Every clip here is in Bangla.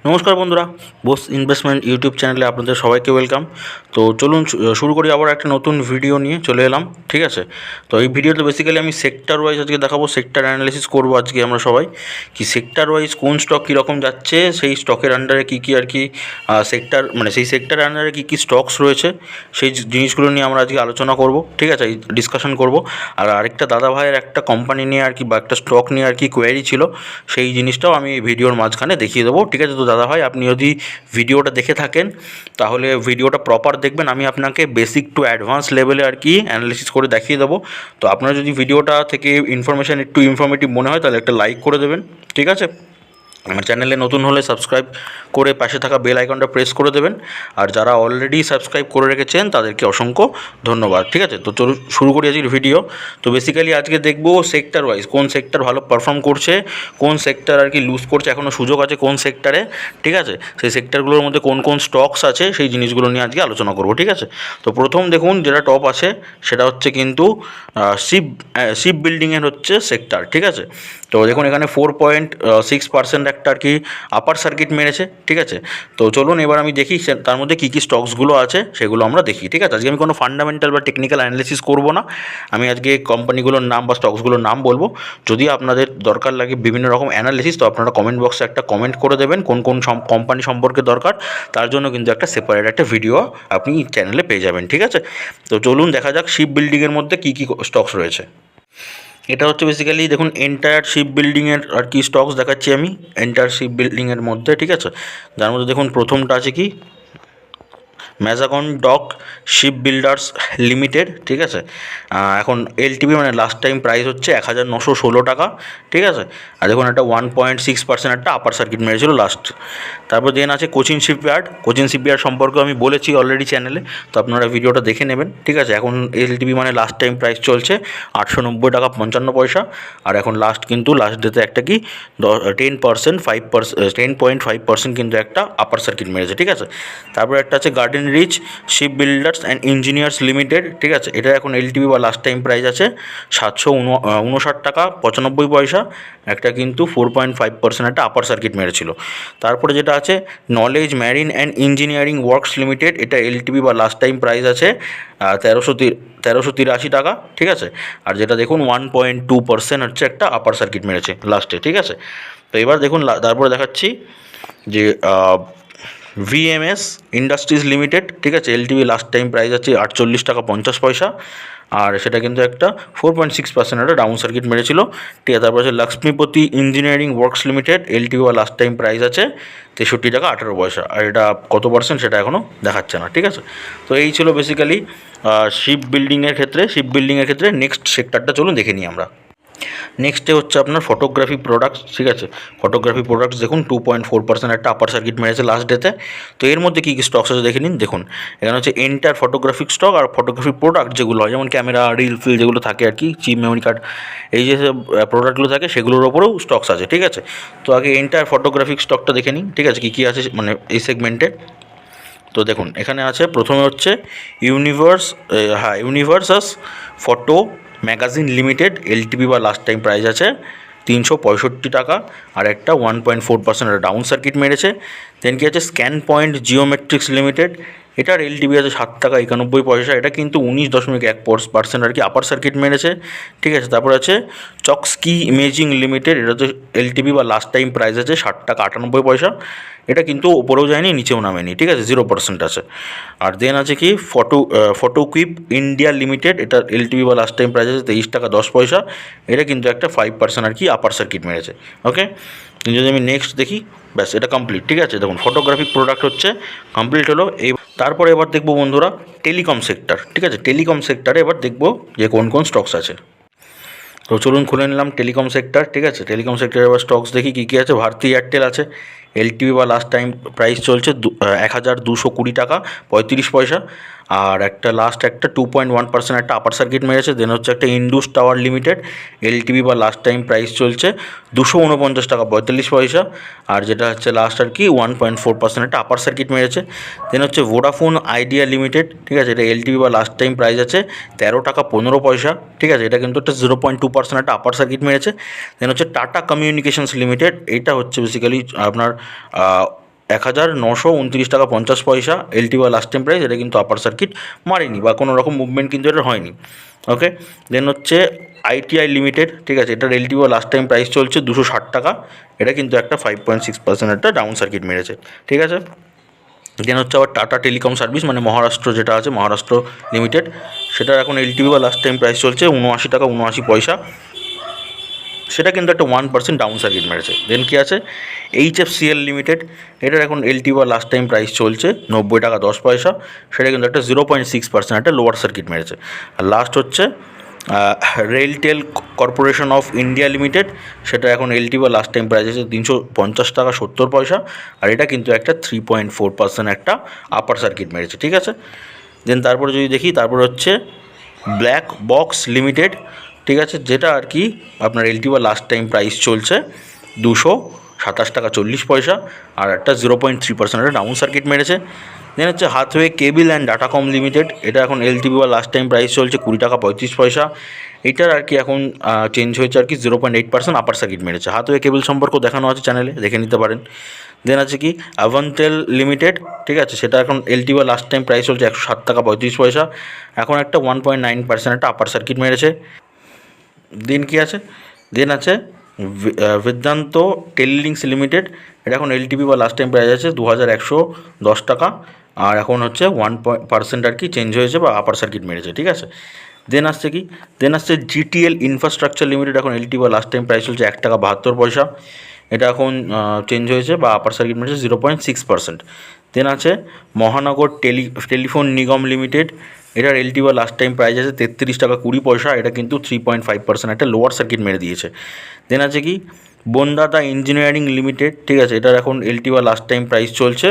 নমস্কার বন্ধুরা, বোস ইনভেস্টমেন্ট ইউটিউব চ্যানেলে আপনাদের সবাইকে ওয়েলকাম। তো চলুন শুরু করি আবার একটা নতুন ভিডিও নিয়ে চলে এলাম। ঠিক আছে, তো এই ভিডিওতে বেসিক্যালি আমি সেক্টর ওয়াইজ আজকে দেখাবো, সেক্টর অ্যানালিসিস করবো আজকে আমরা সবাই। কি সেক্টর ওয়াইজ কোন স্টক কীরকম যাচ্ছে, সেই স্টকের আন্ডারে কী কী আর কি সেক্টর, মানে সেই সেক্টরের আন্ডারে কী কী স্টকস রয়েছে, সেই জিনিসগুলো নিয়ে আমরা আজকে আলোচনা করব। ঠিক আছে, এই ডিসকাশন করব। আর আরেকটা দাদা ভাইয়ের একটা কোম্পানি নিয়ে আর কি বা একটা স্টক নিয়ে আর কি কোয়ারি ছিল, সেই জিনিসটাও আমি এই ভিডিওর মাঝখানে দেখিয়ে দেবো। ঠিক আছে, তো দাদা ভাই আপনি যদি ভিডিওটা দেখে থাকেন তাহলে ভিডিওটা প্রপার দেখবেন। আমি আপনাকে বেসিক টু অ্যাডভান্স লেভেলে আর কি অ্যানালিসিস করে দেখিয়ে দেবো। তো আপনার যদি ভিডিওটা থেকে ইনফরমেশান একটু ইনফরমেটিভ মনে হয় তাহলে একটা লাইক করে দেবেন। ঠিক আছে, আমার চ্যানেলে নতুন হলে সাবস্ক্রাইব করে পাশে থাকা বেল আইকনটা প্রেস করে দেবেন। আর যারা অলরেডি সাবস্ক্রাইব করে রেখেছেন তাদেরকে অসংখ্য ধন্যবাদ। ঠিক আছে, তো চলুন শুরু করি আজকের ভিডিও। তো বেসিক্যালি আজকে দেখব সেক্টর ওয়াইজ কোন সেক্টর ভালো পারফর্ম করছে, কোন সেক্টর আর কি লুজ করছে, এখনও সুযোগ আছে কোন সেক্টরে। ঠিক আছে, সেই সেক্টরগুলোর মধ্যে কোন কোন স্টকস আছে সেই জিনিসগুলো নিয়ে আজকে আলোচনা করব। ঠিক আছে, তো প্রথম দেখুন যেটা টপ আছে সেটা হচ্ছে কিন্তু শিপ বিল্ডিংয়ের হচ্ছে সেক্টর। ঠিক আছে, তো দেখুন এখানে 4.6% একটা আর কি আপার সার্কিট মেরেছে। ঠিক আছে, তো চলুন এবার আমি দেখি তার মধ্যে কী কী স্টকসগুলো আছে সেগুলো আমরা দেখি। ঠিক আছে, আজকে আমি কোনো ফান্ডামেন্টাল বা টেকনিক্যাল অ্যানালিসিস করব না, আমি আজকে কোম্পানিগুলোর নাম বা স্টকসগুলোর নাম বলবো। যদি আপনাদের দরকার লাগে বিভিন্ন রকম অ্যানালিসিস তো আপনারা কমেন্ট বক্সে একটা কমেন্ট করে দেবেন কোন কোন কোম্পানি সম্পর্কে দরকার, তার জন্য কিন্তু একটা সেপারেট একটা ভিডিও আপনি চ্যানেলে পেয়ে যাবেন। ঠিক আছে, তো চলুন দেখা যাক শিপ বিল্ডিংয়ের মধ্যে কী কী স্টকস রয়েছে। এটা হচ্ছে বেসিক্যালি দেখুন এন্টায়ার শিপ বিল্ডিংয়ের আর কি স্টকস দেখাচ্ছি আমি এন্টায়ার শিপ বিল্ডিংয়ের মধ্যে। ঠিক আছে, যার মধ্যে দেখুন প্রথমটা আছে কি Mazagon doc ship builders limited. ঠিক আছে, এখন এলটিভি মানে লাস্ট টাইম প্রাইস হচ্ছে 1916 টাকা। ঠিক আছে, আর দেখুন একটা 1.6% একটা আপার সার্কিট মেরেছিল লাস্ট। তারপর দেন আছে কোচিন শিপইয়ার্ড। কোচিন শিপইয়ার্ড সম্পর্কে আমি বলেছি অলরেডি চ্যানেলে, তো আপনারা ভিডিওটা দেখে নেবেন। ঠিক আছে, এখন এলটিভি মানে লাস্ট টাইম প্রাইস চলছে 890 টাকা 55 পয়সা। আর এখন লাস্ট ডেতে একটা কি 10.5% কিন্তু একটা আপার সার্কিট মেরেছে। ঠিক আছে, তারপর একটা আছে Garden Reach Ship Builders and Engineers Limited. ঠিক আছে, এটা এখন এলটিভি বা লাস্ট টাইম প্রাইস আছে 759 টাকা 95 পয়সা। একটা কিন্তু 4.5% একটা আপার সার্কিট মেরেছিল। তারপরে যেটা আছে Knowledge Marine and Engineering Works Limited, এটা এলটিভি বা লাস্ট টাইম প্রাইস আছে 1383 টাকা। ঠিক আছে, আর যেটা দেখুন 1.2% হচ্ছে একটা আপার সার্কিট মেরেছে লাস্টে। ঠিক আছে, তো এবার দেখুন তারপরে দেখাচ্ছি যে ভিএমএস ইন্ডাস্ট্রিজ লিমিটেড। ঠিক আছে, এলটিভি লাস্ট টাইম প্রাইস আছে 48 টাকা 50 পয়সা, আর সেটা কিন্তু একটা 4.6% একটা ডাউন সার্কিট মেরেছিল। ঠিক আছে, তারপর আছে Lakshmipati engineering Works limited, LTV বা লাস্ট টাইম প্রাইস আছে 63 টাকা 18 পয়সা, আর এটা কত পার্সেন্ট সেটা এখনও দেখাচ্ছে না। ঠিক আছে, তো এই ছিল বেসিক্যালি শিপ বিল্ডিংয়ের ক্ষেত্রে। নেক্সট সেক্টরটা চলুন দেখে নিই আমরা। নেক্সটে হচ্ছে আপনার ফটোগ্রাফি প্রোডাক্টস। ঠিক আছে, ফটোগ্রাফি প্রোডাক্টস দেখুন 2.4% একটা আপার সার্কিট মেরেছে লাস্ট ডেতে। তো এর মধ্যে কী কী স্টকস আছে দেখে নিন। দেখুন এখানে হচ্ছে এন্টার ফটোগ্রাফিক স্টক আর ফটোগ্রাফি প্রোডাক্ট যেগুলো হয়, যেমন ক্যামেরা রিল ফিল যেগুলো থাকে আর কি, চিপ মেমোরি কার্ড, এই যে প্রোডাক্টগুলো থাকে সেগুলোর ওপরেও স্টকস আছে। ঠিক আছে, তো আগে এন্টার ফটোগ্রাফিক স্টকটা দেখে নিন। ঠিক আছে, কী কী আছে মানে এই সেগমেন্টে। তো দেখুন এখানে আছে প্রথমে হচ্ছে ইউনিভার্সাস ফটো ম্যাগাজিন লিমিটেড, এলটিভি বা লাস্ট টাইম প্রাইস আছে 365 টাকা, আর একটা 1.4% ডাউন সার্কিট মেরেছে। দেন কি আছে স্ক্যান পয়েন্ট জিওমেট্রিক্স লিমিটেড, এটার এলটিভি আছে 7 টাকা 91 পয়সা, এটা কিন্তু 19.1% আর কি আপার সার্কিট মেরেছে। ঠিক আছে, তারপর আছে চকস্কি ইমেজিং লিমিটেড, এটা তো এলটিভি বা লাস্ট টাইম প্রাইস আছে 60 টাকা 98 পয়সা, এটা কিন্তু ওপরেও যায়নি নিচেও নামেনি। ঠিক আছে, 0% আছে। আর দেন আছে কি ফটোকুইপ ইন্ডিয়া লিমিটেড, এটা এলটিভি বা লাস্ট টাইম প্রাইস আছে 23 টাকা 10 পয়সা, এটা কিন্তু একটা 5% আর কি আপার সার্কিট মেরেছে। ওকে, যদি আমি নেক্সট দেখি, ব্যাস এটা কমপ্লিট। ঠিক আছে, দেখুন ফটোগ্রাফিক প্রোডাক্ট হচ্ছে কমপ্লিট হলো। তারপরে এবার দেখবো বন্ধুরা টেলিকম সেক্টর। ঠিক আছে, টেলিকম সেক্টরে এবার দেখবো যে কোন কোন স্টকস আছে। তো চলুন খুলে নিলাম টেলিকম সেক্টর। ঠিক আছে, টেলিকম সেক্টরে এবার স্টকস দেখি কী কী আছে। ভারতী এয়ারটেল আছে, এলটিভি বা লাস্ট টাইম প্রাইস চলছে 1220 টাকা 35 পয়সা, আর একটা লাস্ট একটা 2.1% একটা আপার সার্কিট মেরেছে। দেন হচ্ছে একটা ইন্ডুস টাওয়ার লিমিটেড, এলটিভি বা লাস্ট টাইম প্রাইস চলছে 249 টাকা 42 পয়সা, আর যেটা হচ্ছে লাস্ট আর কি 1.4% একটা আপার সার্কিট মেরেছে। দেন হচ্ছে ভোডাফোন আইডিয়া লিমিটেড। ঠিক আছে, এটা এলটিভি বা লাস্ট টাইম প্রাইস আছে 13 টাকা 15 পয়সা। ঠিক আছে, এটা কিন্তু একটা 0.2% একটা আপার সার্কিট মেরেছে। দেন হচ্ছে টাটা কমিউনিকেশনস লিমিটেড, এটা হচ্ছে বেসিক্যালি আপনার 1929.50 এলটি বা লাস্ট টাইম প্রাইস, এটা কিন্তু আপার সার্কিট মারেনি বা কোনো রকম মুভমেন্ট কিন্তু এটা হয়নি। ওকে, দেন হচ্ছে আইটিআই লিমিটেড, ঠিক আছে, এটার এলটি বা লাস্ট টাইম প্রাইস চলছে 260 টাকা, এটা কিন্তু একটা 5.6% একটা ডাউন সার্কিট মেরেছে, ঠিক আছে। দেন হচ্ছে আবার টাটা টেলিকম সার্ভিস মানে মহারাষ্ট্র যেটা আছে, মহারাষ্ট্র লিমিটেড, সেটার এখন এলটিভি বা লাস্ট টাইম প্রাইস চলছে 79 টাকা 79 পয়সা, সেটা কিন্তু একটা 1% ডাউন সার্কিট মেরেছে। দেন কি আছে এইচএফসিএল লিমিটেড, এটার এখন এলটি বা লাস্ট টাইম প্রাইস চলছে 90 টাকা 10 পয়সা, সেটা কিন্তু একটা 0.6% একটা লোয়ার সার্কিট মেরেছে। আর লাস্ট হচ্ছে RailTel corporation of India limited, সেটা এখন এলটি বা লাস্ট টাইম প্রাইস আছে 350 টাকা 70 পয়সা, আর এটা কিন্তু একটা 3.4% একটা আপার সার্কিট মেরেছে, ঠিক আছে। দেন তারপরে যদি দেখি, তারপর হচ্ছে ব্ল্যাক বক্স লিমিটেড, ঠিক আছে, যেটা আর কি আপনার এলটি বা লাস্ট টাইম প্রাইস চলছে 227 টাকা 40 পয়সা, আর একটা 0.3% একটা ডাউন সার্কিট মেরেছে। দেন হচ্ছে হাথওয়ে কেবল অ্যান্ড ডাটাকম লিমিটেড, এটা এখন এলটিভি বা লাস্ট টাইম প্রাইস চলছে 20 টাকা 35 পয়সা, এইটার আর কি এখন চেঞ্জ হয়েছে আর কি 0.8% আপার সার্কিট মেরেছে। হাথওয়ে কেবল সম্পর্ক দেখানো আছে চ্যানেলে, দেখে নিতে পারেন। দেন আছে কি অ্যাভান্টেল লিমিটেড, ঠিক আছে, সেটা এখন এলটি বা লাস্ট টাইম প্রাইস চলছে 107 টাকা 35 পয়সা, এখন একটা 1.9% একটা আপার সার্কিট মেরেছে। দেন কি আছে, দেন আছে বেদান্ত টেলিলিংস লিমিটেড, এটা এখন এলটিভি বা লাস্ট টাইম প্রাইস আছে 2110 টাকা, আর এখন হচ্ছে 1% আর কি চেঞ্জ হয়েছে বা আপার সার্কিট মেরেছে, ঠিক আছে। দেন আসছে কি, দেন আসছে জিটিএল ইনফ্রাস্ট্রাকচার লিমিটেড, এখন এলটি বা লাস্ট টাইম প্রাইস চলছে 1 টাকা 72 পয়সা, এটা এখন চেঞ্জ হয়েছে বা আপার সার্কিট মেরেছে 0.6%। দেন আছে মহানগর টেলিফোন নিগম লিমিটেড, এটার এলটি বা লাস্ট টাইম প্রাইস আছে 33 টাকা 20 পয়সা, এটা কিন্তু 3.5% একটা লোয়ার সার্কিট মেরে দিয়েছে। দেন আছে কি বন্দাতা ইঞ্জিনিয়ারিং লিমিটেড, ঠিক আছে, এটার এখন এলটি বা লাস্ট টাইম প্রাইস চলছে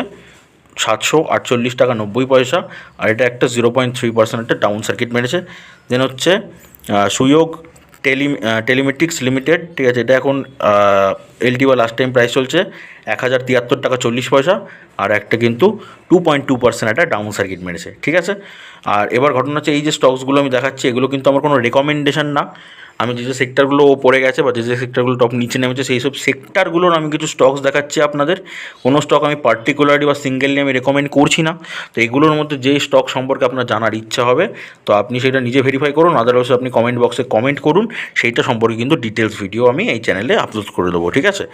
748 টাকা 90 পয়সা, আর এটা একটা 0.3% একটা ডাউন সার্কিট মেরেছে। দেন হচ্ছে সুযোগ টেলিমেট্রিক্স লিমিটেড, ঠিক আছে, এটা এখন এলটি বা লাস্ট টাইম প্রাইস চলছে 1073 টাকা 40 পয়সা, আর একটা কিন্তু 2.2% একটা ডাউন সার্কিট মেরেছে, ঠিক আছে। আর এবার ঘটনা হচ্ছে এই যে স্টকসগুলো আমি দেখাচ্ছি, এগুলো কিন্তু আমার কোনো রেকমেন্ডেশন না, আমি যে সেক্টরগুলো পড়ে গেছে বা যে সেক্টরগুলো টপ নিচে নেমেছে সেই সব সেক্টরগুলোর আমি কিছু স্টকস দেখাচ্ছি আপনাদের। কোনো স্টক আমি পার্টিকুলারলি বা সিঙ্গেললি আমি রেকমেন্ড করছি না। তো এগুলোর মধ্যে যেই স্টক সম্পর্কে আপনার জানার ইচ্ছা হবে তো আপনি সেটা নিজে ভেরিফাই করুন, আদারওয়াইজ আপনি কমেন্ট বক্সে কমেন্ট করুন, সেইটা সম্পর্কে কিন্তু ডিটেলস ভিডিও আমি এই চ্যানেলে আপলোড করে দেবো, ঠিক আছে।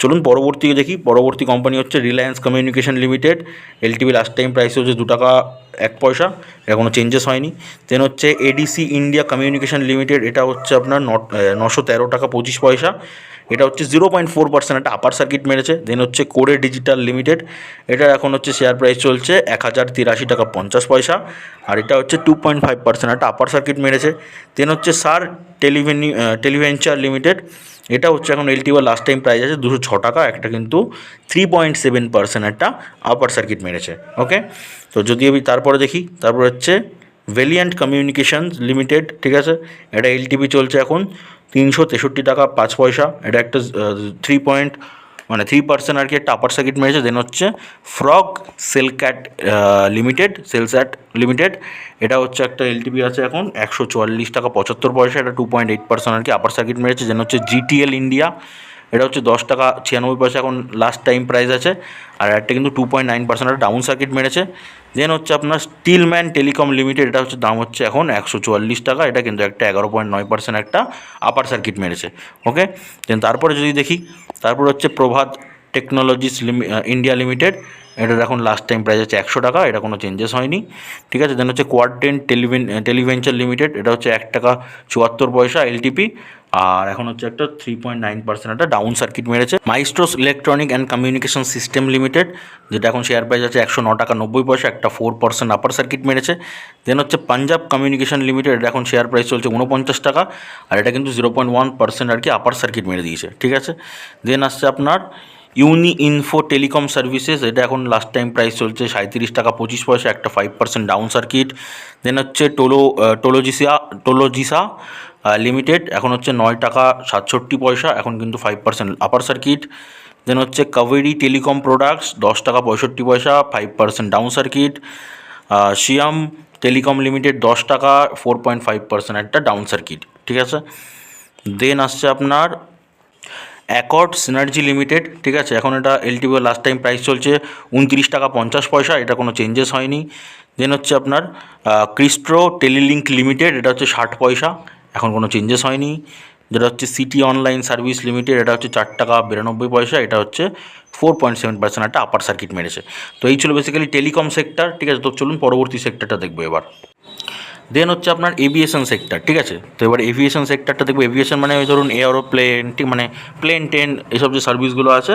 চলুন পরবর্তী দেখি। পরবর্তী কোম্পানি হচ্ছে Reliance communication limited, LTV last time price হচ্ছে 2 টাকা 1 পয়সা, এটা কোনো চেঞ্জেস হয়নি। দেন হচ্ছে এডিসি ইন্ডিয়া কমিউনিকেশন লিমিটেড, এটা হচ্ছে আপনার 913 টাকা 25 পয়সা, এটা হচ্ছে 0.4% একটা আপার সার্কিট মেরেছে। দেন হচ্ছে কোরে ডিজিটাল লিমিটেড, এটা এখন হচ্ছে শেয়ার প্রাইস চলছে 1083 টাকা 50 পয়সা, আর এটা হচ্ছে 2.5% একটা আপার সার্কিট মেরেছে। দেন হচ্ছে সার টেলিভেঞ্চার লিমিটেড, এটা হচ্ছে এখন এলটি বা লাস্ট টাইম প্রাইস আছে 206 টাকা, একটা কিন্তু 3.7% একটা আপার সার্কিট মেরেছে। ওকে, তো যদি আমি তারপরে দেখি, তারপর হচ্ছে ভ্যালিয়ান্ট কমিউনিকেশনস লিমিটেড, ঠিক আছে, এটা এলটিভি চলছে এখন 363 টাকা 5 পয়সা, এটা একটা 3% আর কি একটা আপার সার্কিট মেরেছে। দেন হচ্ছে ফ্রগ সেলস্যাট লিমিটেড, এটা হচ্ছে একটা এলটিভি আছে এখন 144 টাকা 75 পয়সা, এটা 2.8% আর কি আপার সার্কিট মেরেছে। দেন হচ্ছে জিটিএল ইন্ডিয়া, এটা হচ্ছে 10 টাকা 96 পয়সা এখন লাস্ট টাইম প্রাইস আছে, আর একটা কিন্তু 2.9% একটা ডাউন সার্কিট মেরেছে। দেন হচ্ছে আপনার স্টিলম্যান টেলিকম লিমিটেড, এটা হচ্ছে দাম হচ্ছে এখন 144 টাকা, এটা কিন্তু একটা 11.9% একটা আপার সার্কিট মেরেছে। ওকে, দেন তারপরে যদি দেখি, তারপর হচ্ছে প্রভাত টেকনোলজিস ইন্ডিয়া লিমিটেড, এটার এখন লাস্ট টাইম প্রাইস আছে 100 টাকা, এটা কোনো চেঞ্জেস হয়নি, ঠিক আছে। দেন হচ্ছে কোয়াড্রেন্ট টেলিভেঞ্চার লিমিটেড, এটা হচ্ছে 1 টাকা 74 পয়সা এলটিপি, আর এখন হচ্ছে একটা 3.9% একটা ডাউন সার্কিট মেরেছে। Maestros electronic and communication system limited, যেটা এখন শেয়ার প্রাইস আছে 109 টাকা 90 পয়সা, একটা 4% আপার সার্কিট মেরেছে। দেন হচ্ছে পাঞ্জাব কমিউনিকেশন লিমিটেড, এটা এখন শেয়ার প্রাইস চলছে 49 টাকা, আর এটা কিন্তু 0.1% আর কি আপার সার্কিট মেরে দিয়েছে, ঠিক আছে। দেন আসছে আপনার ইউনি ইনফো টেলিকম সার্ভিসেস, এটা এখন লাস্ট টাইম প্রাইস চলছে 37 টাকা 25 পয়সা, একটা 5% ডাউন সার্কিট। দেন হচ্ছে টোলোজিসা লিমিটেড, এখন হচ্ছে 9 টাকা 67 পয়সা, এখন কিন্তু 5% আপার সার্কিট। দেন হচ্ছে কাবেরি টেলিকম প্রোডাক্টস, 10 টাকা 65 পয়সা, 5% down circuit. Siam telecom limited 10 টাকা 4.5% একটা ডাউন সার্কিট, ঠিক আছে। দেন আসছে আপনার অ্যাকর্ড সিনার্জি লিমিটেড, ঠিক আছে, এখন এটা এলটিভি লাস্ট টাইম প্রাইস চলছে 29 টাকা 50 পয়সা, এটা কোনো চেঞ্জেস হয়নি। দেন হচ্ছে আপনার ক্রিস্ট্রো টেলিলিঙ্ক লিমিটেড, এটা হচ্ছে 60 পয়সা, এখন কোনো চেঞ্জেস হয়নি। যেটা হচ্ছে সিটি অনলাইন সার্ভিস লিমিটেড, এটা হচ্ছে 4 টাকা 92 পয়সা, এটা হচ্ছে 4.7% একটা আপার সার্কিট মেরেছে। তো এই ছিল বেসিক্যালি টেলিকম সেক্টর, ঠিক আছে। তো চলুন পরবর্তী সেক্টরটা দেখবো এবার। দেন হচ্ছে আপনার এভিয়েশন সেক্টর, ঠিক আছে। তো এবার এভিয়েশন সেক্টরটা দেখবো। এভিয়েশন মানে ওই ধরুন এরোপ্লেন, ঠিক মানে প্লেন টেন এইসব যে সার্ভিসগুলো আছে,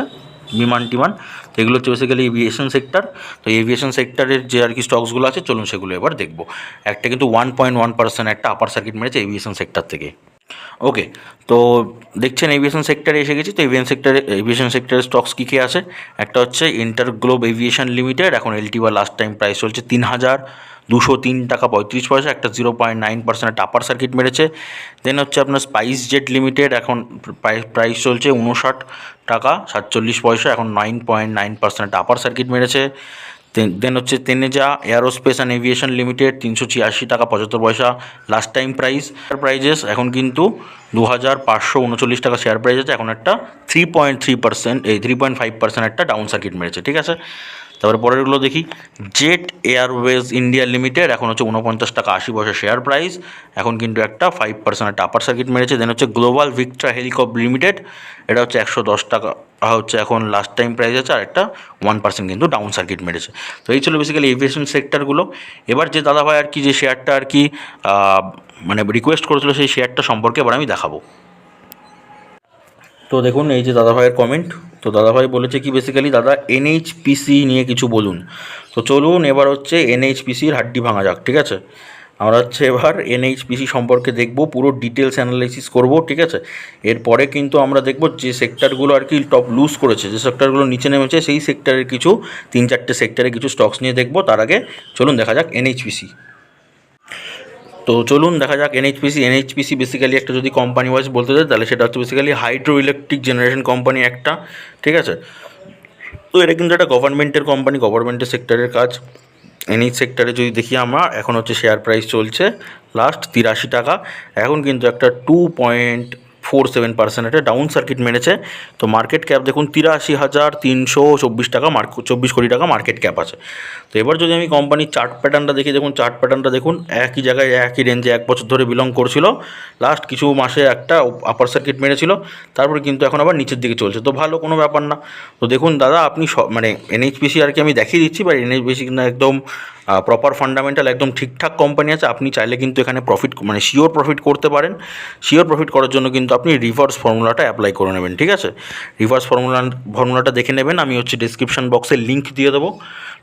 বিমান টিমান, তো এগুলো হচ্ছে বেসিক্যালি এভিয়েশন সেক্টর। তো এভিয়েশন সেক্টরের যে আর কি স্টকসগুলো আছে, চলুন সেগুলো এবার দেখবো। একটা কিন্তু 1.1% একটা আপার সার্কিট মেরেছে এভিয়েশন সেক্টর থেকে। ওকে, তো দেখছেন এভিয়েশন সেক্টরে এসে গেছি। তো এভিয়েশন সেক্টরের স্টকস কী কী আছে? একটা হচ্ছে ইন্টারগ্লোব এভিয়েশন লিমিটেড, এখন এলটিভি লাস্ট টাইম প্রাইস চলছে 3,203 টাকা 35 পয়সা, একটা 0.9% একটা আপার সার্কিট মেরেছে। দেন হচ্ছে আপনার স্পাইস জেট লিমিটেড, এখন প্রাইস চলছে 59 টাকা 47 পয়সা, এখন 9.9% একটা আপার সার্কিট মেরেছে। দেন হচ্ছে তেনেজা এয়ারোস্পেস অ্যান্ড এভিয়েশন লিমিটেড, 386 টাকা 75 পয়সা লাস্ট টাইম প্রাইজেস, এখন কিন্তু 2,539 টাকা শেয়ার প্রাইস আছে, এখন একটা 3.5% একটা ডাউন সার্কিট মেরেছে, ঠিক আছে। তারপরে পরেরগুলো দেখি। জেট এয়ারওয়েজ ইন্ডিয়া লিমিটেড, এখন হচ্ছে 49 টাকা 80 পয়সা শেয়ার প্রাইস, এখন কিন্তু একটা 5% একটা আপার সার্কিট মেরেছে। দেন হচ্ছে গ্লোবাল ভিক্ট্রা হেলিকপ লিমিটেড, এটা হচ্ছে 110 টাকা হচ্ছে এখন লাস্ট টাইম প্রাইস আছে, আর একটা 1% কিন্তু ডাউন সার্কিট মেরেছে। তো এই ছিল বেসিক্যালি এভিয়েশন সেক্টরগুলো। এবার যে দাদাভাই আর কি যে শেয়ারটা আর কি মানে রিকোয়েস্ট করেছিল, সেই শেয়ারটা সম্পর্কে এবার আমি দেখাবো। তো দেখুন এই যে দাদাভাইয়ের কমেন্ট। তো দাদাভাই বলেছে কি বেসিক্যালি, দাদা এনএইচপিসি নিয়ে কিছু বলুন। তো চলুন এবার হচ্ছে এনএইচপিসির হাড্ডি ভাঙা যাক, ঠিক আছে। আমরা হচ্ছে এবার এনএইচপিসি সম্পর্কে দেখব, পুরো ডিটেলস অ্যানালাইসিস করব, ঠিক আছে। এরপরে কিন্তু আমরা দেখব যে সেক্টরগুলো আর কি টপ লুজ করেছে, যে সেক্টরগুলো নিচে নেমেছে, সেই সেক্টরের কিছু 3-4টে সেক্টরে কিছু স্টকস নিয়ে দেখব। তার আগে চলুন দেখা যাক এনএইচপিসি। তো চলুন দেখা যাক এনএইচপিসি বেসিক্যালি একটা যদি কোম্পানি ওয়াইজ বলতে চাই, তাহলে সেটা হচ্ছে basically hydro electric generation company একটা, ঠিক আছে। তো এটা কিন্তু একটা গভর্নমেন্টের কোম্পানি, গভর্নমেন্টের সেক্টরের কাজ। এনএইচ সেক্টরে যদি দেখি আমরা, এখন হচ্ছে শেয়ার প্রাইস চলছে লাস্ট 83 টাকা, এখন কিন্তু একটা 2.47% একটা ডাউন সার্কিট মেরেছে। তো মার্কেট ক্যাপ দেখুন 83,324 টাকা, 24 কোটি টাকা মার্কেট ক্যাপ আছে। তো এবার যদি আমি কোম্পানির চার্ট প্যাটার্নটা দেখি, দেখুন চার্ট প্যাটার্নটা দেখুন, একই জায়গায় একই রেঞ্জে 1 বছর ধরে বিলং করছিল, লাস্ট কিছু মাসে একটা আপার সার্কিট মেরেছিল, তারপরে কিন্তু এখন আবার নিচের দিকে চলছে। তো ভালো, কোনো ব্যাপার না। তো দেখুন দাদা, আপনি মানে এনএইচপিসি আর কি আমি দেখিয়ে দিচ্ছি, বা এনএইচপিসি কিন্তু একদম প্রপার ফান্ডামেন্টাল একদম ঠিকঠাক কোম্পানি আছে। আপনি চাইলে কিন্তু এখানে প্রফিট মানে শিওর প্রফিট করতে পারেন। শিওর প্রফিট করার জন্য কিন্তু আপনি রিভার্স ফর্মুলাটা অ্যাপ্লাই করে নেবেন, ঠিক আছে। রিভার্স ফর্মুলাটা দেখে নেবেন, আমি হচ্ছে ডিসক্রিপশন বক্সে লিঙ্ক দিয়ে দেবো।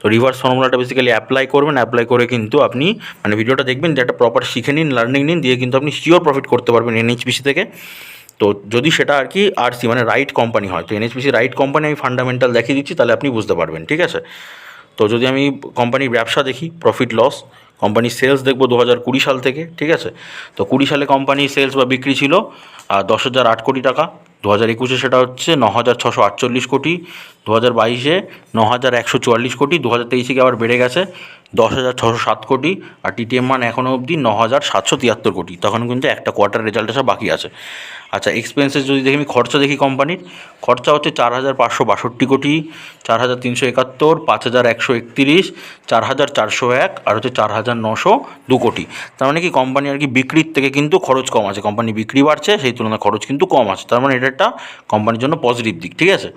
তো রিভার্স ফর্মুলাটা বেসিক্যালি অ্যাপ্লাই করবেন, অ্যাপ্লাই করে কিন্তু আপনি মানে ভিডিওটা দেখবেন, যে একটা প্রপার শিখে নিন, লার্নিং নিন, দিয়ে কিন্তু আপনি শিওর প্রফিট করতে পারবেন এনএইচপিসি থেকে। তো যদি সেটা আর কি আরসি মানে রাইট কোম্পানি হয়, তো এনএইচপিসি রাইট কোম্পানি, আমি ফান্ডামেন্টাল দেখিয়ে দিচ্ছি, তাহলে আপনি বুঝতে পারবেন, ঠিক আছে। তো যদি আমি কোম্পানির ব্যবসা দেখি, প্রফিট লস, কোম্পানির সেলস দেখবো 2020 সাল থেকে, ঠিক আছে। তো 20 সালে কোম্পানির সেলস বা বিক্রি ছিল 10,008 কোটি টাকা, 2021 সেটা হচ্ছে 9,648 কোটি, 2022 9,144 কোটি, 2023 আবার বেড়ে গেছে 10,607 কোটি, আর টিটিএম মান এখনও অবধি 9,773 কোটি। তখন কিন্তু একটা কোয়ার্টার রেজাল্ট আসা বাকি আছে। আচ্ছা, এক্সপেন্সেস যদি দেখি, আমি খরচা দেখি, কোম্পানির খরচা হচ্ছে 4,562 কোটি, 4,371, 5,131, 4,401, আর হচ্ছে 4,902 কোটি। তার মানে কি কোম্পানি আর কি বিক্রির থেকে কিন্তু খরচ কম আছে, কোম্পানি বিক্রি বাড়ছে, সেই তুলনায় খরচ কিন্তু কম আছে, তার মানে এটা একটা কোম্পানির জন্য পজিটিভ দিক, ঠিক আছে।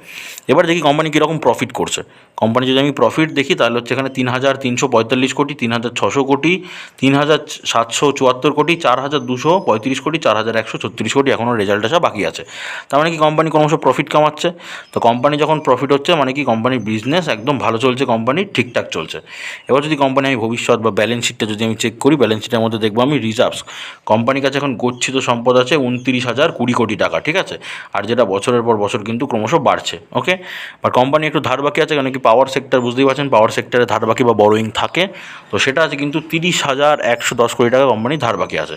এবার দেখি কোম্পানি কীরকম প্রফিট করছে। কোম্পানি যদি আমি প্রফিট দেখি, তাহলে হচ্ছে এখানে 3,345 কোটি, 3,600 কোটি, 3,774 কোটি, 4,235 কোটি, 4,136 কোটি, এখনও রেজাল্ট আসা বাকি আছে। তার মানে কি কোম্পানি ক্রমশ প্রফিট কামাচ্ছে। তো কোম্পানি যখন প্রফিট হচ্ছে, মানে কি কোম্পানির বিজনেস একদম ভালো চলছে, কোম্পানির ঠিকঠাক চলছে। এবার যদি কোম্পানি আমি ভবিষ্যৎ বা ব্যালেন্স শিটটা যদি আমি চেক করি, ব্যালেন্স শিটের মধ্যে দেখবো আমি রিজার্ভস, কোম্পানির কাছে এখন গচ্ছিত সম্পদ আছে 29,020 কোটি টাকা, ঠিক আছে। আর যেটা বছরের পর বছর কিন্তু ক্রমশ বাড়ছে, ওকে। বাট কোম্পানি একটু ধার বাকি আছে, কারণ কি পাওয়ার সেক্টর বুঝতেই পারছেন, পাওয়ার সেক্টরে ধার বাকি বা বরোয়িং থাকে, তো সেটা আছে কিন্তু 30,110 কোটি টাকা কোম্পানি ধার বাকি আছে।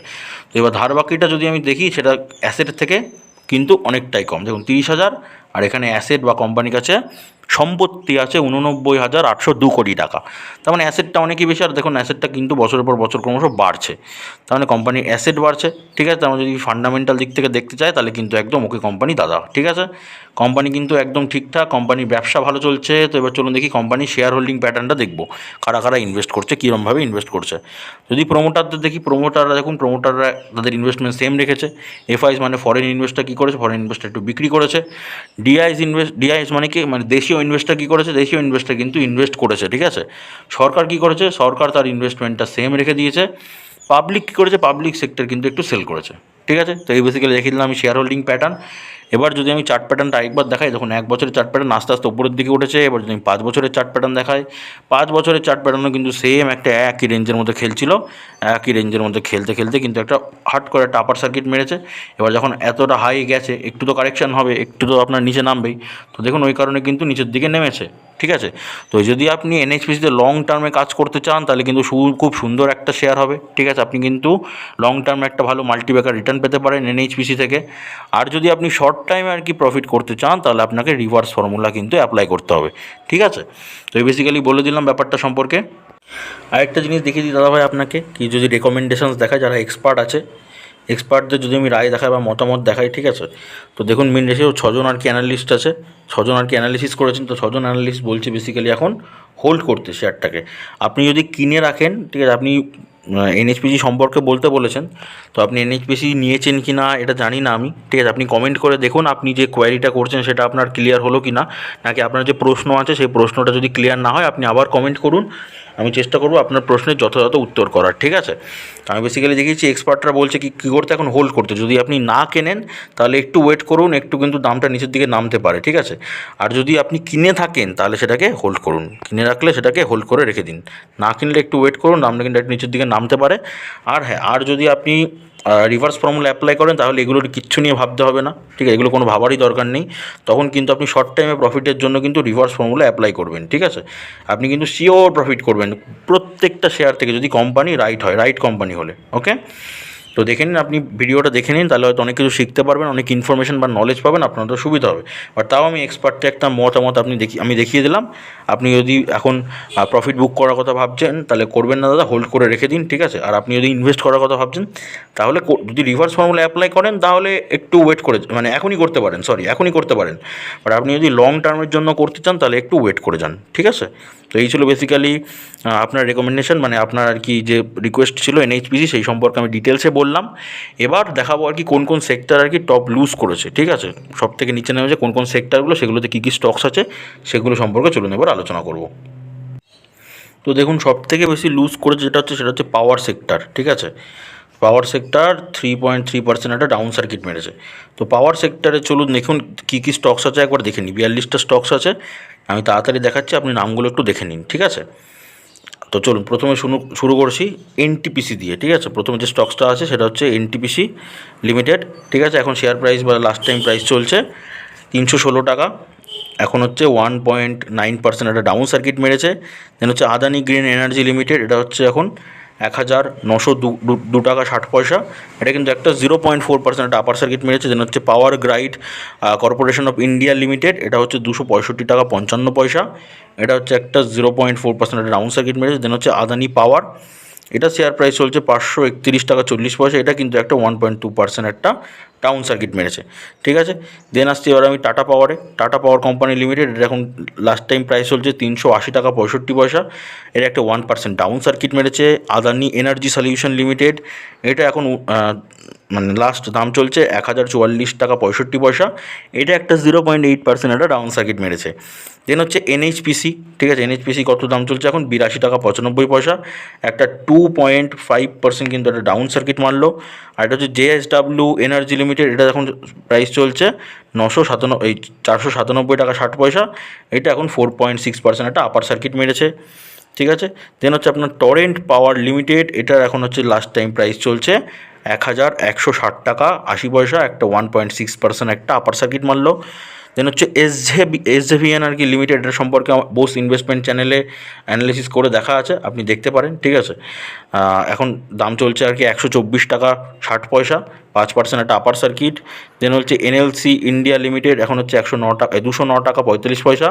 তো এবার ধার বাকিটা যদি আমি দেখি, সেটা অ্যাসেটের থেকে কিন্তু অনেকটাই কম। দেখুন 30,000, আর এখানে অ্যাসেট বা কোম্পানির কাছে সম্পত্তি আছে 89,802 কোটি টাকা। তার মানে অ্যাসেটটা অনেকই বেশি। আর দেখুন অ্যাসেটটা কিন্তু বছরের পর বছর ক্রমশ বাড়ছে, তার মানে কোম্পানির অ্যাসেট বাড়ছে। ঠিক আছে, আমরা যদি ফান্ডামেন্টাল দিক থেকে দেখতে চাই তাহলে কিন্তু একদম ওকে কোম্পানি দাদা। ঠিক আছে, কোম্পানি কিন্তু একদম ঠিকঠাক, কোম্পানির ব্যবসা ভালো চলছে। তো এবার চলুন দেখি কোম্পানির শেয়ার হোল্ডিং প্যাটার্নটা দেখবো, কারা কারা ইনভেস্ট করছে, কীরকমভাবে ইনভেস্ট করছে। যদি প্রোমোটারদের দেখি, প্রোমোটাররা দেখুন, প্রোমোটাররা তাদের ইনভেস্টমেন্ট সেম রেখেছে। এফআইস মানে ফরেন ইনভেস্টার কী করেছে, ফরেন ইনভেস্টার একটু বিক্রি করেছে। ডিআইএস মানে কি, মানে দেশীয় ইনভেস্টার কী করেছে, দেশীয় ইনভেস্টার কিন্তু ইনভেস্ট করেছে। ঠিক আছে, সরকার কী করেছে, সরকার তার ইনভেস্টমেন্টটা সেম রেখে দিয়েছে। পাবলিক কী করেছে, পাবলিক সেক্টর কিন্তু একটু সেল করেছে। ঠিক আছে, তো এই বেসিক্যালি দেখিয়ে দিলাম আমি শেয়ার হোল্ডিং প্যাটার্ন। এবার যদি আমি চার্ট প্যাটার্নটা আরেকবার দেখাই, দেখুন 1 বছরের চার্ট প্যাটার্ন আস্তে আস্তে উপরের দিকে উঠেছে। এবার যদি আমি 5 বছরের চার্ট প্যাটার্ন দেখাই, 5 বছরের চার্ট প্যাটার্নও কিন্তু সেম একটা একই রেঞ্জের মধ্যে খেলছিল। একই রেঞ্জের মধ্যে খেলতে খেলতে কিন্তু একটা হাট করে একটা আপার সার্কিট মেরেছে। এবার যখন এতটা হাই গেছে, একটু তো কারেকশান হবে, একটু তো আপনার নিচে নামবেই। তো দেখুন ওই কারণে কিন্তু নিচের দিকে নেমেছে। ঠিক আছে, তো যদি আপনি এনএইচপিসিতে লং টার্মে কাজ করতে চান তাহলে কিন্তু খুব সুন্দর একটা শেয়ার হবে। ঠিক আছে, আপনি কিন্তু লং টার্মে একটা ভালো মাল্টিব্যাগার রিটার্ন পেতে পারেন এনএইচপিসি থেকে। আর যদি আপনি শর্ট টাইমে আর কি প্রফিট করতে চান তাহলে আপনাকে রিভার্স ফর্মুলা কিন্তু অ্যাপ্লাই করতে হবে। ঠিক আছে, তো এই বেসিক্যালি বলে দিলাম ব্যাপারটা সম্পর্কে। আরেকটা জিনিস দেখিয়ে দিই দাদাভাই আপনাকে, কি যদি রেকমেন্ডেশনস দেখায় যারা এক্সপার্ট আছে, এক্সপার্টদের যদি আমি রায় দেখাই বা মতামত দেখাই, ঠিক আছে, তো দেখুন মেন রেশিও 6 জন আর কি অ্যানালিস্ট আছে, 6 জন আর কি অ্যানালিসিস করেছেন। তো 6 জন অ্যানালিস্ট বলছে বেসিক্যালি এখন হোল্ড করতে শেয়ারটাকে। আপনি যদি কিনে রাখেন, ঠিক আছে, আপনি এনএইচপিসি সম্পর্কে বলতে বলেছেন, তো আপনি এনএইচপিসি নিয়েছেন কি না এটা জানি না আমি। ঠিক আছে, আপনি কমেন্ট করে দেখুন আপনি যে কোয়ারিটা করছেন সেটা আপনার ক্লিয়ার হলো কি না, নাকি আপনার যে প্রশ্ন আছে সেই প্রশ্নটা যদি ক্লিয়ার না হয় আপনি আবার কমেন্ট করুন, আমি চেষ্টা করবো আপনার প্রশ্নের যথাযথ উত্তর করার। ঠিক আছে, আমি বেসিক্যালি দেখিয়েছি এক্সপার্টরা বলছে কী করতে, এখন হোল্ড করতে। যদি আপনি না কেনেন তাহলে একটু ওয়েট করুন, একটু কিন্তু দামটা নিচের দিকে নামতে পারে। ঠিক আছে, আর যদি আপনি কিনে থাকেন তাহলে সেটাকে হোল্ড করুন, কিনে রাখলে সেটাকে হোল্ড করে রেখে দিন। না কিনলে একটু ওয়েট করুন, দামটা কিন্তু একটু নিচের দিকে নামতে পারে। আর হ্যাঁ, আর যদি আপনি রিভার্স ফর্মুলা অ্যাপ্লাই করেন তাহলে এগুলোর কিচ্ছু নিয়ে ভাবতে হবে না। ঠিক আছে, এগুলো কোনো ভাবারই দরকার নেই। তখন কিন্তু আপনি শর্ট টাইমে প্রফিটের জন্য কিন্তু রিভার্স ফর্মুলা অ্যাপ্লাই করবেন। ঠিক আছে, আপনি কিন্তু শিওর প্রফিট করবেন প্রত্যেকটা শেয়ার থেকে, যদি কোম্পানি রাইট হয়, রাইট কোম্পানি হলে। ওকে, তো দেখে নিন, আপনি ভিডিওটা দেখে নিন, তাহলে হয়তো অনেক কিছু শিখতে পারবেন, অনেক ইনফরমেশন বা নলেজ পাবেন, আপনার তো সুবিধা হবে। বাট তাও আমি এক্সপার্টকে একটা মতামত আমি দেখিয়ে দিলাম। আপনি যদি এখন প্রফিট বুক করার কথা ভাবছেন তাহলে করবেন না দাদা, হোল্ড করে রেখে দিন। ঠিক আছে, আর আপনি যদি ইনভেস্ট করার কথা ভাবছেন তাহলে যদি রিভার্স ফর্মুলা অ্যাপ্লাই করেন তাহলে একটু ওয়েট করে, মানে এখনই করতে পারেন, এখনই করতে পারেন। বাট আপনি যদি লং টার্মের জন্য করতে চান তাহলে একটু ওয়েট করে যান। ঠিক আছে, তো এই ছিল বেসিক্যালি আপনার রেকমেন্ডেশন, মানে আপনার আর কি যে রিকোয়েস্ট ছিল এনএইচপিসি, সেই সম্পর্কে আমি ডিটেলসে বললাম। এবার দেখাবো আর কি কোন কোন সেক্টর আর কি টপ লুজ করেছে। ঠিক আছে, সব থেকে নিচে নেমেছে কোন কোন সেক্টরগুলো, সেগুলোতে কী কী স্টকস আছে সেগুলো সম্পর্কে চলুন এবার আলোচনা করব। তো দেখুন সব থেকে বেশি লুজ করেছে সেটা হচ্ছে পাওয়ার সেক্টর। ঠিক আছে, পাওয়ার সেক্টর 3.3% একটা ডাউন সার্কিট মেরেছে। তো পাওয়ার সেক্টরে চলুন দেখুন কী কী স্টকস আছে একবার দেখে নিই। 42টা স্টকস আছে, আমি তাড়াতাড়ি দেখাচ্ছি, আপনি নামগুলো একটু দেখে নিন। ঠিক আছে, তো চলুন প্রথমে শুরু করছি এনটিপিসি দিয়ে। ঠিক আছে, প্রথমে যে স্টকসটা আছে সেটা হচ্ছে এনটিপিসি লিমিটেড। ঠিক আছে, এখন শেয়ার প্রাইস বা লাস্ট টাইম প্রাইস চলছে 316 টাকা। এখন হচ্ছে 1.9% একটা ডাউন সার্কিট মেরেছে। দেন হচ্ছে আদানি গ্রিন এনার্জি লিমিটেড, এটা হচ্ছে এখন 1902 টাকা 60 পয়সা। এটা কিন্তু একটা 0.4% একটা আপার সার্কিট মেরেছে। দেন হচ্ছে পাওয়ার grid corporation of India limited, এটা হচ্ছে 265 টাকা 55 পয়সা। এটা হচ্ছে একটা 0.4% একটা ডাউন সার্কিট মেরেছে। দেন হচ্ছে আদানি পাওয়ার, এটা শেয়ার প্রাইস চলছে 531 টাকা 40 পয়সা। এটা কিন্তু একটা 1.2% একটা ডাউন সার্কিট মেরেছে। ঠিক আছে, দেন আসছে এবার আমি টাটা পাওয়ার কোম্পানি লিমিটেড, এটা এখন লাস্ট টাইম প্রাইস চলছে 380 টাকা 65 পয়সা। এটা একটা 1% ডাউন সার্কিট মেরেছে। আদানি এনার্জি সলিউশন লিমিটেড, এটা এখন মানে লাস্ট দাম চলছে 1044 টাকা 65 পয়সা। এটা একটা 0.8% একটা ডাউন সার্কিট মেরেছে। দেন হচ্ছে এনএইচপিসি। ঠিক আছে, এনএইচপিসি কত দাম চলছে এখন 82 টাকা 95 পয়সা। একটা 2.5% কিন্তু একটা ডাউন সার্কিট মারলো। আর এটা হচ্ছে জেএসডাব্লিউ এনার্জি লিমিটেড, এটা এখন প্রাইস চলছে 497 টাকা 60 পয়সা। এটা এখন 4.6% একটা আপার সার্কিট মেরেছে। ঠিক আছে, দেন হচ্ছে আপনার টরেন্ট পাওয়ার লিমিটেড, এটার এখন হচ্ছে লাস্ট টাইম প্রাইস চলছে 1160 টাকা 80 পয়সা। একটা 1.6% একটা আপার সার্কিট মারলো। দেন হচ্ছে এসজেভিএন আর কি লিমিটেড, এটার সম্পর্কে বোস ইনভেস্টমেন্ট চ্যানেলে অ্যানালিসিস করে দেখা আছে, আপনি দেখতে পারেন। ঠিক আছে, এখন দাম চলছে আর কি 124 টাকা 60 পয়সা, 5% একটা আপার সার্কিট। দেন হচ্ছে এনএলসি ইন্ডিয়া লিমিটেড, এখন হচ্ছে 209 টাকা 45 পয়সা।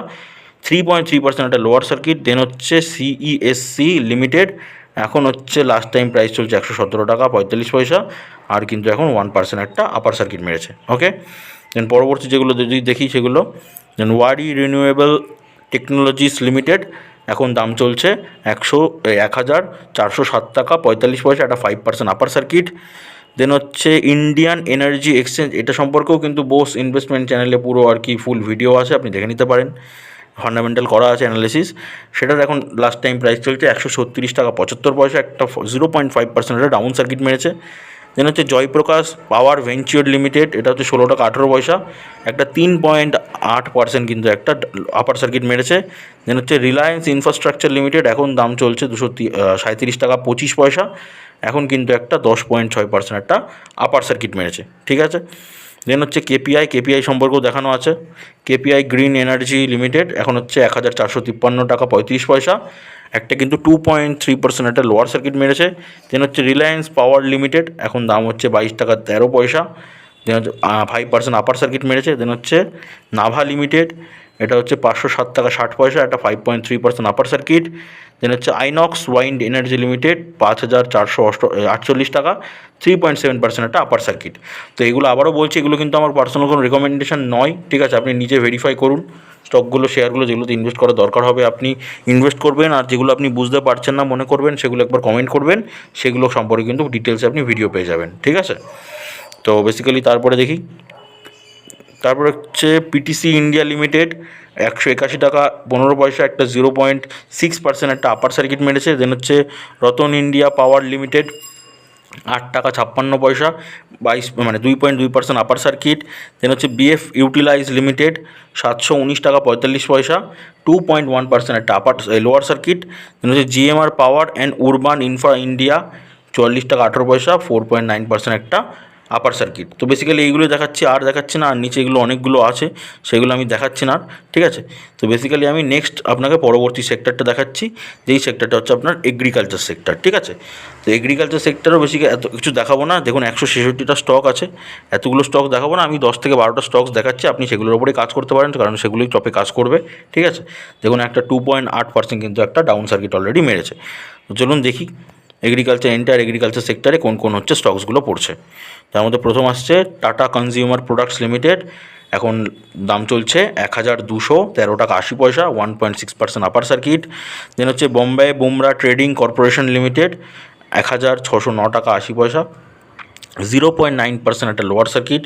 3.3% একটা লোয়ার সার্কিট। দেন হচ্ছে সিইএসসি লিমিটেড, এখন হচ্ছে লাস্ট টাইম প্রাইস চলছে 117 টাকা 45 পয়সা, আর কিন্তু এখন 1% একটা আপার সার্কিট মেরেছে। ওকে, দেন পরবর্তী যেগুলো যদি দেখি সেগুলো, দেন ওয়ারি রিনিউয়েবল টেকনোলজিস লিমিটেড, এখন দাম চলছে 1407 টাকা 45 পয়সা, একটা 5% আপার সার্কিট। দেন হচ্ছে ইন্ডিয়ান এনার্জি এক্সচেঞ্জ, এটা সম্পর্কেও কিন্তু বোস ইনভেস্টমেন্ট চ্যানেলে পুরো আর কি ফুল ভিডিও আছে, আপনি দেখে নিতে পারেন, ফান্ডামেন্টাল করা আছে অ্যানালিসিস। সেটার এখন লাস্ট টাইম প্রাইস চলছে 136 টাকা 75 পয়সা, একটা 0.5% একটা ডাউন সার্কিট মেরেছে। দেন হচ্ছে জয়প্রকাশ পাওয়ার ভেঞ্চার লিমিটেড, এটা হচ্ছে 16 টাকা 18 পয়সা, একটা 3.8% কিন্তু একটা আপার সার্কিট মেরেছে। দেন হচ্ছে রিলায়েন্স ইনফ্রাস্ট্রাকচার লিমিটেড, এখন দাম চলছে 237 টাকা 25 পয়সা, এখন কিন্তু একটা 10.6% একটা আপার সার্কিট মেরেছে। ঠিক আছে, দেন হচ্ছে কেপিআই সম্পর্কেও দেখানো আছে। কেপিআই গ্রিন এনার্জি লিমিটেড, এখন হচ্ছে 1453 টাকা 35 পয়সা, একটা কিন্তু 2.3% একটা লোয়ার সার্কিট মেরেছে। দেন হচ্ছে রিলায়েন্স পাওয়ার লিমিটেড, এখন দাম হচ্ছে 22 টাকা 13 পয়সা, দেন হচ্ছে 5% আপার সার্কিট মেরেছে। দেন হচ্ছে নাভা লিমিটেড, এটা হচ্ছে 507 টাকা 60 পয়সা, একটা 5.3% আপার সার্কিট। দেন হচ্ছে আইনক্স ওয়াইন্ড এনার্জি লিমিটেড, 5448 টাকা 3.7% একটা আপার সার্কিট। তো এগুলো আবারও বলছি, এগুলো কিন্তু আমার পার্সোনাল কোনো রেকমেন্ডেশন নয়, ঠিক আছে, আপনি নিজে ভেরিফাই করুন স্টকগুলো, শেয়ারগুলো যেগুলোতে ইনভেস্ট করা দরকার হবে আপনি ইনভেস্ট করবেন, আর যেগুলো আপনি বুঝতে পারছেন না মনে করবেন সেগুলো একবার কমেন্ট করবেন, সেগুলো সম্পর্কে কিন্তু ডিটেলসে আপনি ভিডিও পেয়ে যাবেন। ঠিক আছে, তো বেসিক্যালি তারপরে দেখি, তারপরে হচ্ছে পিটিসি ইন্ডিয়া লিমিটেড, 181 টাকা 15 পয়সা, একটা 0.6% একটা আপার সার্কিট মেরেছে। দেন হচ্ছে রতন ইন্ডিয়া পাওয়ার লিমিটেড, 8 টাকা 56 পয়সা 2.2% আপার সার্কিট। দেন হচ্ছে বিএফ ইউটিলাইজ লিমিটেড, 719 টাকা 45 পয়সা, 2.1% একটা লোয়ার সার্কিট। দেন হচ্ছে GMR power and urban infra India, 44 টাকা 18 পয়সা, 4.9% একটা আপার সার্কিট। তো বেসিক্যালি এইগুলোই দেখাচ্ছি, আর দেখাচ্ছি না, আর নিচে এগুলো অনেকগুলো আছে সেগুলো আমি দেখাচ্ছি না। ঠিক আছে, তো বেসিক্যালি আমি নেক্সট আপনাকে পরবর্তী সেক্টরটা দেখাচ্ছি, যেই সেক্টরটা হচ্ছে আপনার এগ্রিকালচার সেক্টর। ঠিক আছে, তো এগ্রিকালচার সেক্টরও বেসিক্যালি এত কিছু দেখাবো না, দেখুন 166টা স্টক আছে, এতগুলো স্টক দেখাবো না, আমি 10 থেকে 12টা স্টকস দেখাচ্ছি, আপনি সেগুলোর উপরে কাজ করতে পারেন, কারণ সেগুলোই টপে কাজ করবে। ঠিক আছে, দেখুন একটা 2.8% কিন্তু একটা ডাউন সার্কিট অলরেডি মেরেছে। তো চলুন দেখি এগ্রিকালচার সেক্টরে কোন কোন হচ্ছে স্টকসগুলো পড়ছে। তার মধ্যে প্রথম আসছে টাটা কনজিউমার প্রোডাক্টস লিমিটেড, এখন দাম চলছে 1213 টাকা 80 পয়সা, 1.6% আপার সার্কিট। দেন হচ্ছে বোম্বে বুমরা ট্রেডিং কর্পোরেশন লিমিটেড, 1609 টাকা 80 পয়সা, 0.9% একটা লোয়ার সার্কিট।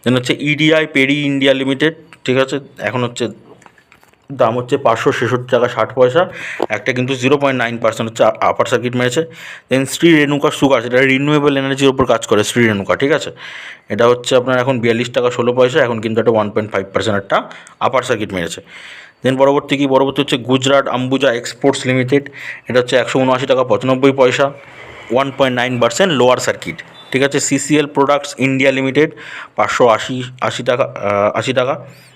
দেন হচ্ছে ইডিআই পেরি ইন্ডিয়া লিমিটেড, ঠিক আছে, এখন হচ্ছে দাম হচ্ছে 566 টাকা 60 পয়সা, একটা কিন্তু 0.9% হচ্ছে আপার সার্কিট মেরেছে। দেন শ্রী রেণুকা সুগার, যেটা রিনিউয়েবল এনার্জির ওপর কাজ করে, শ্রী রেণুকা, ঠিক আছে, এটা হচ্ছে আপনার এখন 42 টাকা 16 পয়সা, এখন কিন্তু একটা 1.5% একটা আপার সার্কিট মেরেছে। দেন পরবর্তী হচ্ছে গুজরাট আম্বুজা এক্সপোর্টস লিমিটেড, এটা হচ্ছে 179 টাকা 95 পয়সা, 1.9% লোয়ার সার্কিট। ঠিক আছে, সিসিএল প্রোডাক্টস ইন্ডিয়া লিমিটেড, 580 টাকা 80 টাকা,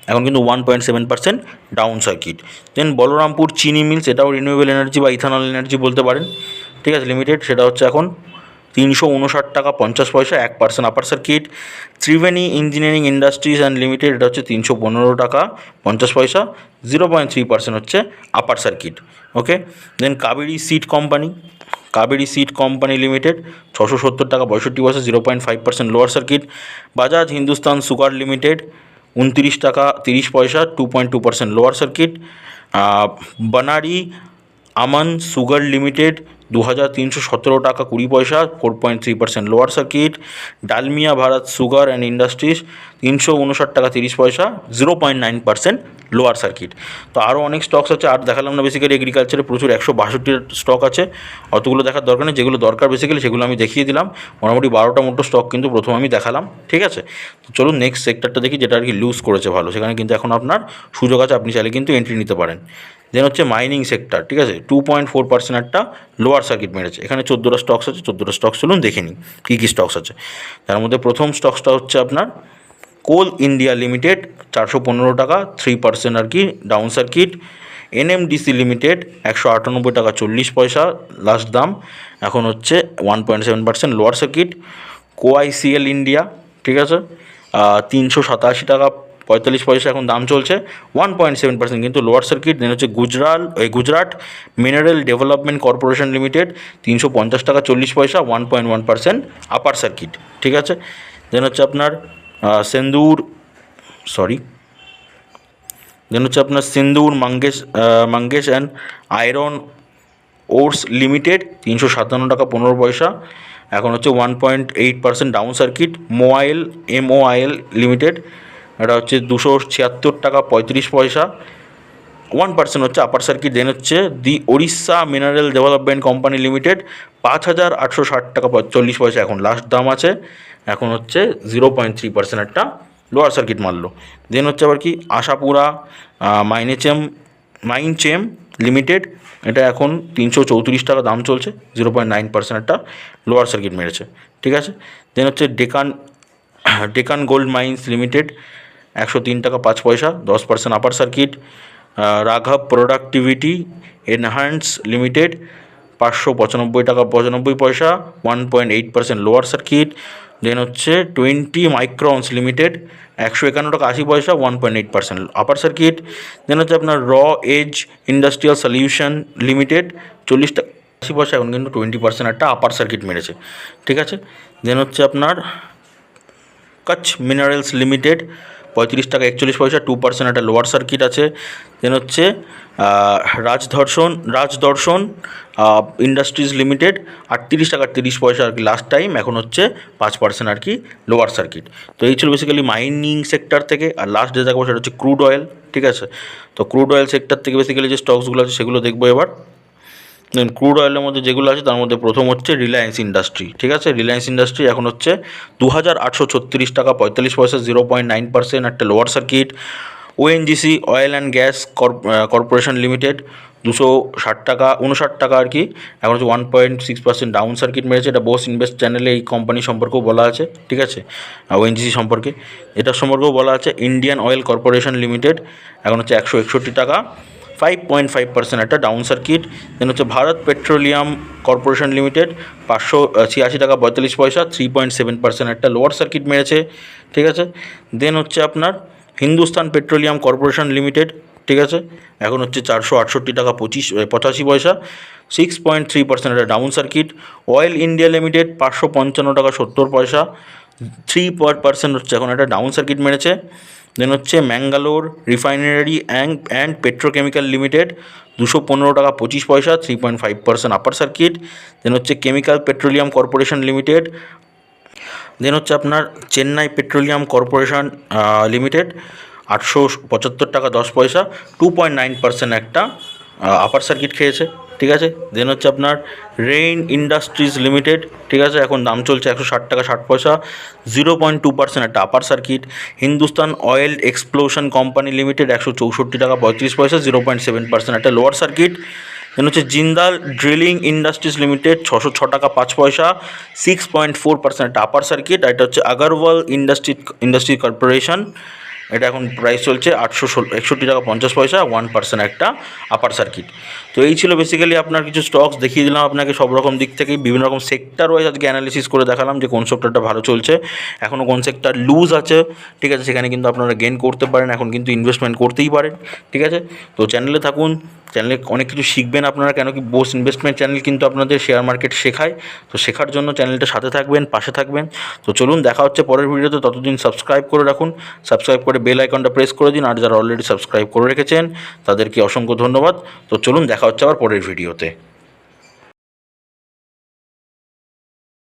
এখন কিন্তু 1.7% ডাউন সার্কিট। দেন বলরামপুর চিনি মিলস, এটাও রিনিউয়েবল এনার্জি বা ইথানল এনার্জি বলতে পারেন, ঠিক আছে, লিমিটেড, সেটা হচ্ছে এখন 359 টাকা 50 পয়সা, 1% upper circuit. Triveni Engineering Industries and Limited, এটা হচ্ছে 315 টাকা 50 পয়সা, 0.3% হচ্ছে upper circuit. Okay, then Kaveri seed company limited, 670 টাকা 62 পয়সা, 0.5% lower circuit. Bajaj Hindustan sugar limited, 29 টাকা 30 পয়সা, 2.2% lower circuit. Banari Amman sugar limited, 2317 টাকা 20 পয়সা, 4.3% lower circuit. Dalmia Bharat sugar and industries, 359 টাকা 30 পয়সা, 0.9% লোয়ার সার্কিট। তো আরও অনেক স্টকস আছে, আর দেখালাম না, বেসিক্যালি এগ্রিকালচারে প্রচুর 162 স্টক আছে, অতগুলো দেখার দরকার নেই, যেগুলো দরকার বেসিক্যালি সেগুলো আমি দেখিয়ে দিলাম, মোটামুটি 12টা মতো স্টক কিন্তু প্রথম আমি দেখালাম। ঠিক আছে, তো চলুন নেক্সট সেক্টরটা দেখি, যেটা আর কি লুজ করেছে ভালো, সেখানে কিন্তু এখন আপনার সুযোগ আছে, আপনি চাইলে কিন্তু এন্ট্রি নিতে পারেন। দেন হচ্ছে মাইনিং সেক্টর, ঠিক আছে, 2.4% একটা লোয়ার সার্কিট মেরেছে, এখানে 14টা স্টকস আছে, 14টা স্টকস চলুন দেখে নিই কী কী স্টকস আছে। তার মধ্যে প্রথম স্টকসটা হচ্ছে আপনার কোল ইন্ডিয়া লিমিটেড, 415 টাকা 3% আর কি ডাউন সার্কিট। এনএমডিসি লিমিটেড, 198 টাকা 40 পয়সা লাস্ট দাম, এখন হচ্ছে 1.7% লোয়ার সার্কিট। কোআইসিএল ইন্ডিয়া, ঠিক আছে, 387 টাকা পয়সা এখন দাম চলছে, 1.7%, কিন্তু লোয়ার সার্কিট। দেন হচ্ছে Gujarat mineral development corporation limited 350 টাকা 40 পয়সা, 1.1% আপার সার্কিট, ঠিক আছে। দেন হচ্ছে আপনার সিন্দুর মাঙ্গেশ অ্যান্ড আয়রন ওর্স লিমিটেড 357 টাকা 15 পয়সা, এখন হচ্ছে 1.8% ডাউন সার্কিট। MOIL লিমিটেড, এটা হচ্ছে 276 টাকা 35 পয়সা, 1% হচ্ছে আপার সার্কিট। দেন হচ্ছে the Odisha mineral development company limited 5860 টাকা 40 পয়সা, এখন লাস্ট দাম আছে, এখন হচ্ছে 0.3% একটা লোয়ার সার্কিট মারলো। দেন হচ্ছে আবার কি আশাপুরা মাইনচেম লিমিটেড, এটা এখন 334 টাকা দাম চলছে, 0.9% একটা লোয়ার সার্কিট মেরেছে, ঠিক আছে। দেন হচ্ছে ডেকান গোল্ড মাইন্স লিমিটেড 103 টাকা 5 পয়সা, 10% আপার সার্কিট। রাঘব প্রোডাক্টিভিটি এনহ্যান্স লিমিটেড 595 টাকা 95 পয়সা, 1.8% লোয়ার সার্কিট। দেন হচ্ছে 20 মাইক্রনস লিমিটেড 151 টাকা 80 পয়সা, 1.8% আপার সার্কিট। দেন হচ্ছে আপনার এজ ইন্ডাস্ট্রিয়াল সলিউশন লিমিটেড 40 টাকা 80 পয়সা, এখন কিন্তু 20% একটা আপার সার্কিট মেরেছে, ঠিক আছে। দেন হচ্ছে আপনার কচ্ছ মিনারেলস লিমিটেড 35 টাকা 41 পয়সা, 2% একটা লোয়ার সার্কিট আছে। দেন হচ্ছে রাজদর্শন ইন্ডাস্ট্রিজ লিমিটেড 38 টাকা 30 পয়সা আর কি লাস্ট টাইম, এখন হচ্ছে 5% আর কি লোয়ার সার্কিট। তো এই ছিল বেসিক্যালি মাইনিং সেক্টর থেকে। আর লাস্ট যে দেখবো সেটা হচ্ছে ক্রুড অয়েল, ঠিক আছে। তো ক্রুড অয়েল সেক্টর থেকে বেসিক্যালি যে স্টকসগুলো আছে সেগুলো দেখবো এবার। দেন ক্রুড অয়েলের মধ্যে যেগুলো আছে তার মধ্যে প্রথম হচ্ছে রিলায়েন্স ইন্ডাস্ট্রি, ঠিক আছে। রিলায়েন্স ইন্ডাস্ট্রি এখন হচ্ছে 2836 টাকা 45 পয়সা, 0.9% একটা lower circuit. ONGC oil and gas corporation limited 259 টাকা আর কি, এখন হচ্ছে 1.6% ডাউন সার্কিট মেরেছে। এটা বোস ইনভেস্ট চ্যানেলে এই কোম্পানি সম্পর্কেও বলা আছে, ঠিক আছে। ONGC সম্পর্কে এটার সম্পর্কেও বলা আছে। ইন্ডিয়ান অয়েল কর্পোরেশন লিমিটেড এখন হচ্ছে 161 টাকা, 5.5% একটা ডাউন সার্কিট। দেন হচ্ছে ভারত পেট্রোলিয়াম কর্পোরেশন লিমিটেড 586 টাকা 42 পয়সা, 3.7% একটা লোয়ার সার্কিট মেরেছে, ঠিক আছে। দেন হচ্ছে আপনার হিন্দুস্তান পেট্রোলিয়াম কর্পোরেশন লিমিটেড, ঠিক আছে, এখন হচ্ছে 468 টাকা 85 পয়সা, 6.3% একটা down circuit. Oil India limited 555 টাকা 70 পয়সা, 3% হচ্ছে এখন একটা ডাউন সার্কিট মেরেছে। দেন হচ্ছে Mangalore refinery and petrochemical limited 215 টাকা 25 পয়সা, 3.5% আপার সার্কিট। দেন হচ্ছে কেমিক্যাল পেট্রোলিয়াম কর্পোরেশন লিমিটেড, দেন হচ্ছে আপনার চেন্নাই পেট্রোলিয়াম কর্পোরেশন লিমিটেড 875 টাকা 10 পয়সা, 2.9% একটা আপার সার্কিট খেয়েছে, ঠিক আছে। দেন হচ্ছে আপনার রেইন ইন্ডাস্ট্রিজ লিমিটেড, ঠিক আছে, এখন দাম চলছে 160 টাকা 60 পয়সা, 0.2% একটা upper circuit. Hindustan oil explosion company limited 164 টাকা 35 পয়সা, 0.7% একটা লোয়ার সার্কিট। দেন হচ্ছে জিন্দাল ড্রিলিং ইন্ডাস্ট্রিজ লিমিটেড 606 টাকা 5 পয়সা, 6.4% একটা আপার সার্কিট। আর এটা হচ্ছে আগরওয়াল ইন্ডাস্ট্রি কর্পোরেশন, এটা এখন প্রাইস চলছে 861 টাকা 50 পয়সা, 1% একটা আপার সার্কিট। তো এই ছিল বেসিক্যালি আপনার কিছু স্টকস দেখিয়ে দিলাম আপনাকে সব রকম দিক থেকেই, বিভিন্ন রকম সেক্টর ওয়াইজ আজকে অ্যানালিসিস করে দেখালাম যে কোন সেক্টরটা ভালো চলছে, এখনও কোন সেক্টর লুজ আছে, ঠিক আছে, সেখানে কিন্তু আপনারা গেন করতে পারেন, এখন কিন্তু ইনভেস্টমেন্ট করতেই পারেন, ঠিক আছে। তো চ্যানেলে থাকুন, চ্যানেলে অনেক কিছু শিখবেন আপনারা, কেন কি বোস ইনভেস্টমেন্ট চ্যানেল কিন্তু আপনাদের শেয়ার মার্কেট শেখায়, তো শেখার জন্য চ্যানেলটা সাথে থাকবেন, পাশে থাকবেন। তো চলুন দেখা হচ্ছে পরের ভিডিওতে, ততদিন সাবস্ক্রাইব করে রাখুন, সাবস্ক্রাইব করে বেল আইকনটা প্রেস করে দিন, আর যারা অলরেডি সাবস্ক্রাইব করে রেখেছেন তাদেরকে অসংখ্য ধন্যবাদ। তো চলুন দেখা হচ্ছে আবার পরের ভিডিওতে।